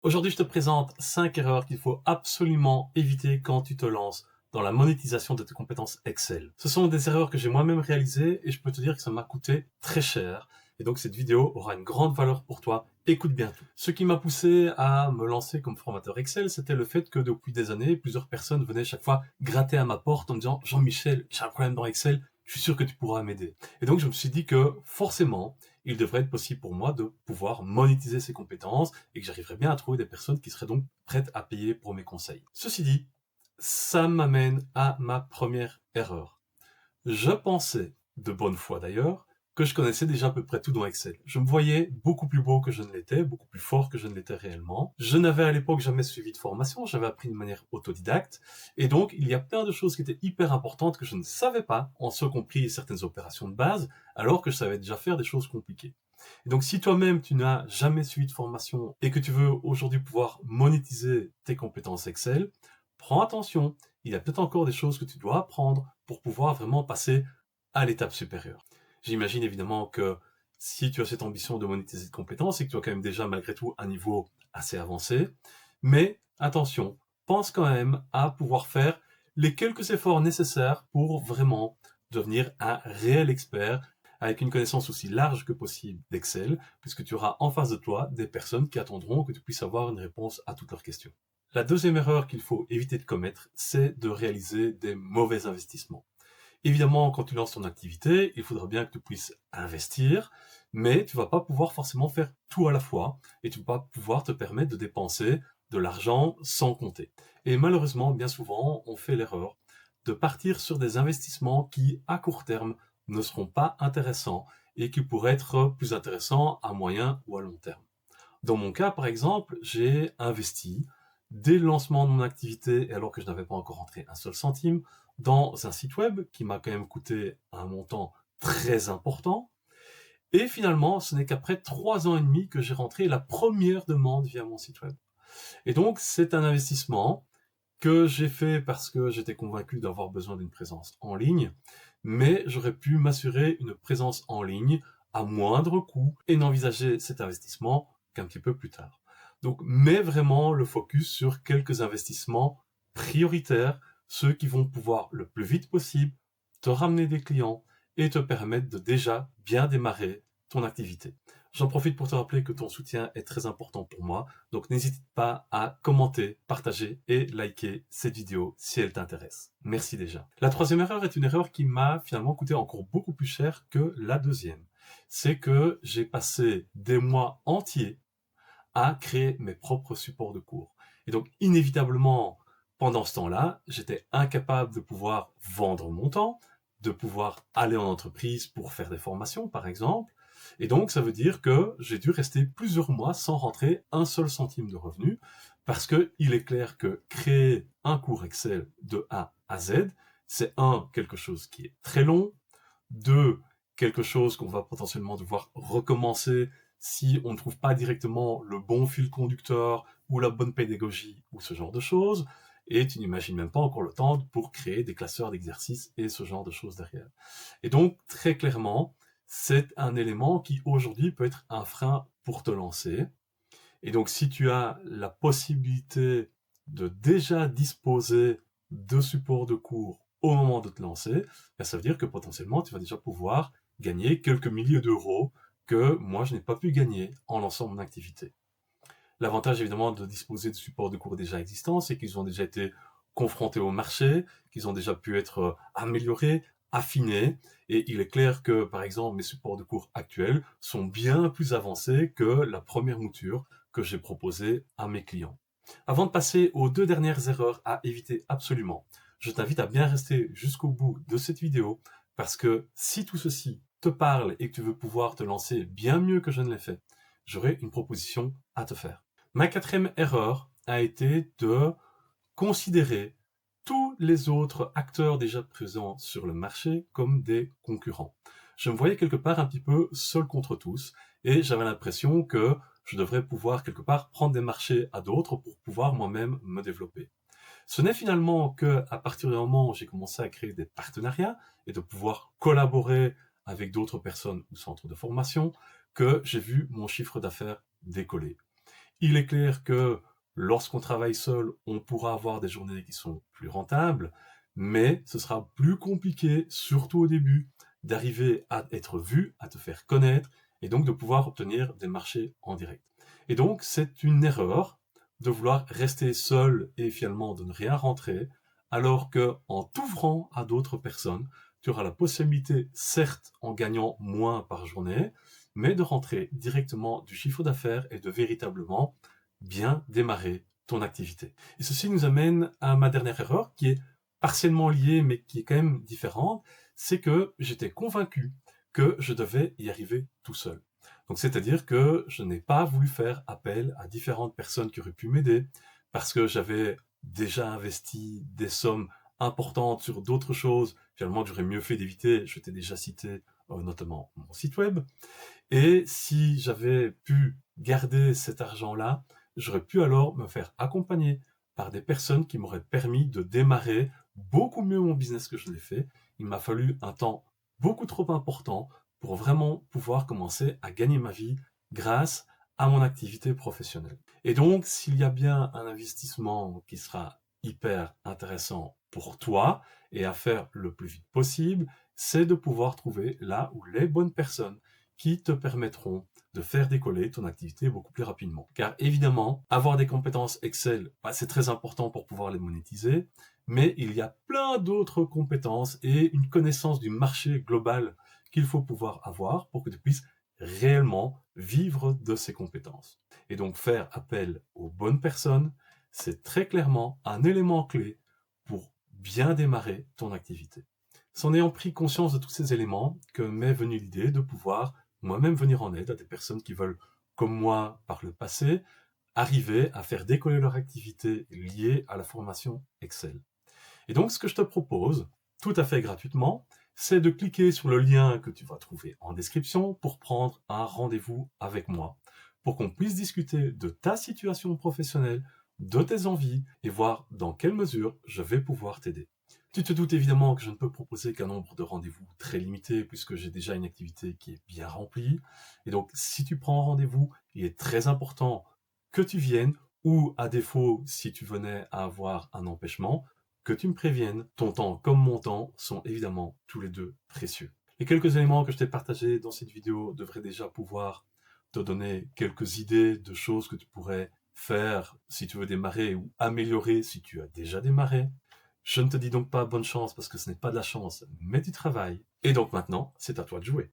Aujourd'hui, je te présente 5 erreurs qu'il faut absolument éviter quand tu te lances dans la monétisation de tes compétences Excel. Ce sont des erreurs que j'ai moi-même réalisées et je peux te dire que ça m'a coûté très cher. Et donc cette vidéo aura une grande valeur pour toi. Écoute bien tout. Ce qui m'a poussé à me lancer comme formateur Excel, c'était le fait que depuis des années, plusieurs personnes venaient chaque fois gratter à ma porte en me disant « Jean-Michel, j'ai un problème dans Excel, je suis sûr que tu pourras m'aider. » Et donc je me suis dit que forcément, il devrait être possible pour moi de pouvoir monétiser ces compétences et que j'arriverais bien à trouver des personnes qui seraient donc prêtes à payer pour mes conseils. Ceci dit, ça m'amène à ma première erreur. Je pensais, de bonne foi d'ailleurs, que je connaissais déjà à peu près tout dans Excel. Je me voyais beaucoup plus beau que je ne l'étais, beaucoup plus fort que je ne l'étais réellement. Je n'avais à l'époque jamais suivi de formation, j'avais appris de manière autodidacte, et donc il y a plein de choses qui étaient hyper importantes que je ne savais pas, en ce compris certaines opérations de base, alors que je savais déjà faire des choses compliquées. Et donc si toi-même tu n'as jamais suivi de formation et que tu veux aujourd'hui pouvoir monétiser tes compétences Excel, prends attention, il y a peut-être encore des choses que tu dois apprendre pour pouvoir vraiment passer à l'étape supérieure. J'imagine évidemment que si tu as cette ambition de monétiser tes compétences, c'est que tu as quand même déjà malgré tout un niveau assez avancé. Mais attention, pense quand même à pouvoir faire les quelques efforts nécessaires pour vraiment devenir un réel expert avec une connaissance aussi large que possible d'Excel, puisque tu auras en face de toi des personnes qui attendront que tu puisses avoir une réponse à toutes leurs questions. La deuxième erreur qu'il faut éviter de commettre, c'est de réaliser des mauvais investissements. Évidemment, quand tu lances ton activité, il faudra bien que tu puisses investir, mais tu vas pas pouvoir forcément faire tout à la fois et tu vas pas pouvoir te permettre de dépenser de l'argent sans compter. Et malheureusement, bien souvent, on fait l'erreur de partir sur des investissements qui, à court terme, ne seront pas intéressants et qui pourraient être plus intéressants à moyen ou à long terme. Dans mon cas, par exemple, j'ai investi dès le lancement de mon activité, et alors que je n'avais pas encore rentré un seul centime, dans un site web qui m'a quand même coûté un montant très important. Et finalement, ce n'est qu'après 3 ans et demi que j'ai rentré la première demande via mon site web. Et donc, c'est un investissement que j'ai fait parce que j'étais convaincu d'avoir besoin d'une présence en ligne, mais j'aurais pu m'assurer une présence en ligne à moindre coût et n'envisager cet investissement qu'un petit peu plus tard. Donc, mets vraiment le focus sur quelques investissements prioritaires, ceux qui vont pouvoir le plus vite possible te ramener des clients et te permettre de déjà bien démarrer ton activité. J'en profite pour te rappeler que ton soutien est très important pour moi, donc n'hésite pas à commenter, partager et liker cette vidéo si elle t'intéresse. Merci déjà. La troisième erreur est une erreur qui m'a finalement coûté encore beaucoup plus cher que la deuxième. C'est que j'ai passé des mois entiers à créer mes propres supports de cours. Et donc, inévitablement, pendant ce temps-là, j'étais incapable de pouvoir vendre mon temps, de pouvoir aller en entreprise pour faire des formations, par exemple. Et donc, ça veut dire que j'ai dû rester plusieurs mois sans rentrer un seul centime de revenu, parce que il est clair que créer un cours Excel de A à Z, c'est quelque chose qui est très long, deux, quelque chose qu'on va potentiellement devoir recommencer si on ne trouve pas directement le bon fil conducteur ou la bonne pédagogie ou ce genre de choses, et tu n'imagines même pas encore le temps pour créer des classeurs d'exercices et ce genre de choses derrière. Et donc, très clairement, c'est un élément qui aujourd'hui peut être un frein pour te lancer. Et donc, si tu as la possibilité de déjà disposer de supports de cours au moment de te lancer, ben ça veut dire que potentiellement, tu vas déjà pouvoir gagner quelques milliers d'euros que moi, je n'ai pas pu gagner en lançant mon activité. L'avantage, évidemment, de disposer de supports de cours déjà existants, c'est qu'ils ont déjà été confrontés au marché, qu'ils ont déjà pu être améliorés, affinés, et il est clair que, par exemple, mes supports de cours actuels sont bien plus avancés que la première mouture que j'ai proposée à mes clients. Avant de passer aux 2 dernières erreurs à éviter absolument, je t'invite à bien rester jusqu'au bout de cette vidéo, parce que si tout ceci te parle et que tu veux pouvoir te lancer bien mieux que je ne l'ai fait, j'aurai une proposition à te faire. Ma 4e erreur a été de considérer tous les autres acteurs déjà présents sur le marché comme des concurrents. Je me voyais quelque part un petit peu seul contre tous et j'avais l'impression que je devrais pouvoir quelque part prendre des marchés à d'autres pour pouvoir moi-même me développer. Ce n'est finalement que à partir du moment où j'ai commencé à créer des partenariats et de pouvoir collaborer avec d'autres personnes ou centres de formation que j'ai vu mon chiffre d'affaires décoller. Il est clair que lorsqu'on travaille seul, on pourra avoir des journées qui sont plus rentables, mais ce sera plus compliqué, surtout au début, d'arriver à être vu, à te faire connaître, et donc de pouvoir obtenir des marchés en direct. Et donc, c'est une erreur de vouloir rester seul et finalement de ne rien rentrer, alors que en t'ouvrant à d'autres personnes, tu auras la possibilité, certes en gagnant moins par journée, mais de rentrer directement du chiffre d'affaires et de véritablement bien démarrer ton activité. Et ceci nous amène à ma dernière erreur, qui est partiellement liée, mais qui est quand même différente, c'est que j'étais convaincu que je devais y arriver tout seul. Donc c'est-à-dire que je n'ai pas voulu faire appel à différentes personnes qui auraient pu m'aider, parce que j'avais déjà investi des sommes importantes sur d'autres choses, finalement que j'aurais mieux fait d'éviter, je t'ai déjà cité notamment mon site web, et si j'avais pu garder cet argent-là, j'aurais pu alors me faire accompagner par des personnes qui m'auraient permis de démarrer beaucoup mieux mon business que je l'ai fait. Il m'a fallu un temps beaucoup trop important pour vraiment pouvoir commencer à gagner ma vie grâce à mon activité professionnelle. Et donc, s'il y a bien un investissement qui sera hyper intéressant pour toi et à faire le plus vite possible, c'est de pouvoir trouver là où les bonnes personnes qui te permettront de faire décoller ton activité beaucoup plus rapidement. Car évidemment, avoir des compétences Excel, c'est très important pour pouvoir les monétiser, mais il y a plein d'autres compétences et une connaissance du marché global qu'il faut pouvoir avoir pour que tu puisses réellement vivre de ces compétences. Et donc faire appel aux bonnes personnes, c'est très clairement un élément clé pour bien démarrer ton activité. C'est en ayant pris conscience de tous ces éléments que m'est venue l'idée de pouvoir moi-même venir en aide à des personnes qui veulent, comme moi par le passé, arriver à faire décoller leur activité liée à la formation Excel. Et donc, ce que je te propose, tout à fait gratuitement, c'est de cliquer sur le lien que tu vas trouver en description pour prendre un rendez-vous avec moi, pour qu'on puisse discuter de ta situation professionnelle, de tes envies et voir dans quelle mesure je vais pouvoir t'aider. Tu te doutes évidemment que je ne peux proposer qu'un nombre de rendez-vous très limité puisque j'ai déjà une activité qui est bien remplie. Et donc, si tu prends rendez-vous, il est très important que tu viennes ou, à défaut, si tu venais à avoir un empêchement, que tu me préviennes. Ton temps comme mon temps sont évidemment tous les deux précieux. Les quelques éléments que je t'ai partagés dans cette vidéo devraient déjà pouvoir te donner quelques idées de choses que tu pourrais faire si tu veux démarrer ou améliorer si tu as déjà démarré. Je ne te dis donc pas bonne chance parce que ce n'est pas de la chance, mais du travail. Et donc maintenant, c'est à toi de jouer.